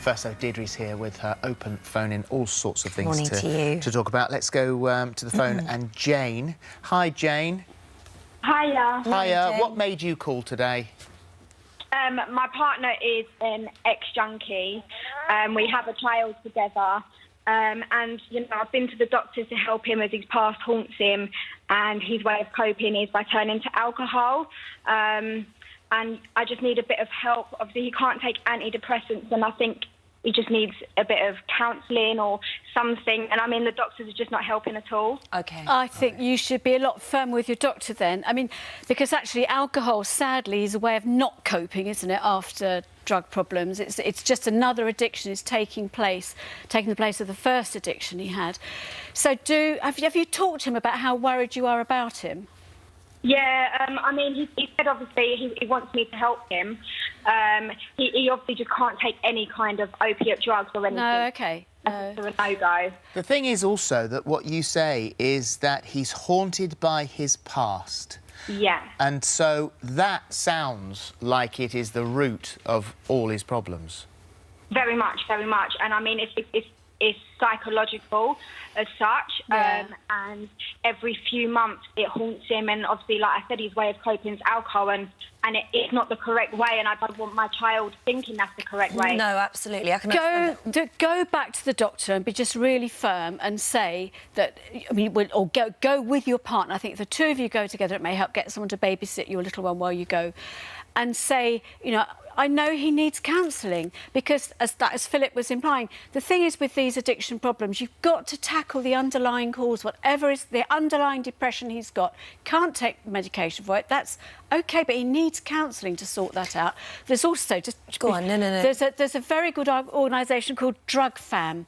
First, though, Deidre's here with her open phone in, all sorts of things to talk about. Let's go to the phone and Jane. Hi, Jane. Hiya. Hiya. What made you call today? My partner is an ex-junkie. We have a child together. And, you know, I've been to the doctors to help him as his past haunts him, and his way of coping is by turning to alcohol. And I just need a bit of help. Obviously, he can't take antidepressants, and I think he just needs a bit of counselling or something. And, I mean, the doctors are just not helping at all. OK. I think you should be a lot firmer with your doctor then. I mean, because actually alcohol, sadly, is a way of not coping, isn't it, after drug problems. It's just another addiction is taking the place of the first addiction he had. So have you talked to him about how worried you are about him? Yeah, I mean, he said obviously he wants me to help him. He obviously just can't take any kind of opiate drugs or anything. No, OK. No. So a no-go. The thing is also that what you say is that he's haunted by his past. Yeah. And so that sounds like it is the root of all his problems. Very much, very much. And I mean, it's psychological as such. Yeah. And every few months it haunts him. And obviously, like I said, his way of coping is alcohol, and it's not the correct way. And I don't want my child thinking that's the correct way. No, absolutely. I can go back to the doctor and be just really firm and say that, I mean, or go with your partner. I think if the two of you go together, it may help get someone to babysit your little one while you go, and say, you know, I know he needs counselling, because as Philip was implying, the thing is with these addiction problems, you've got to tackle the underlying cause, whatever is the underlying depression he's got. Can't take medication for it. That's OK, but he needs counselling to sort that out. There's also just go on. No. There's a very good organisation called Drug Fam.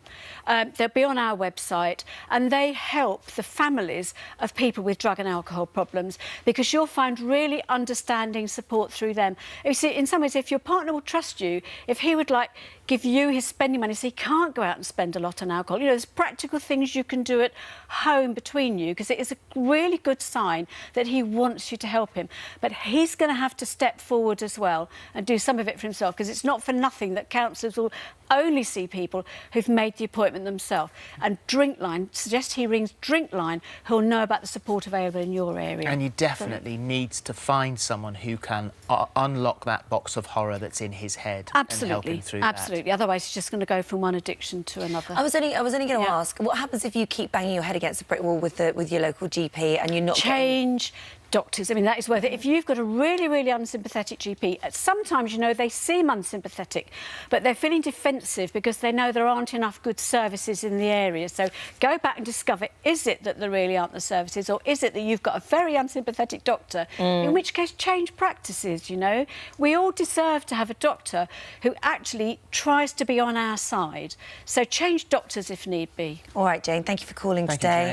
They'll be on our website, and they help the families of people with drug and alcohol problems, because you'll find really understanding support through them. You see, in some ways, if your partner will trust you, if he would like give you his spending money so he can't go out and spend a lot on alcohol, you know, there's practical things you can do at home between you, because it is a really good sign that he wants you to help him. But he's going to have to step forward as well and do some of it for himself, because it's not for nothing that counsellors will only see people who've made the appointment themselves. And Drinkline, suggest he rings Drinkline, who'll know about the support available in your area. And you definitely need to find someone who can unlock that box of horror that's in his head. Absolutely. And help him through Absolutely. that. Otherwise, he's just going to go from one addiction to another. I was only going to ask, what happens if you keep banging your head against a brick wall with your local GP and you're not Change doctors. I mean, that is worth it. If you've got a really, really unsympathetic GP, sometimes, you know, they seem unsympathetic, but they're feeling defensive because they know there aren't enough good services in the area. So go back and discover, is it that there really aren't the services, or is it that you've got a very unsympathetic doctor, in which case change practices, you know. We all deserve to have a doctor who actually tries to be on our side. So change doctors if need be. All right, Jane, thank you for calling today.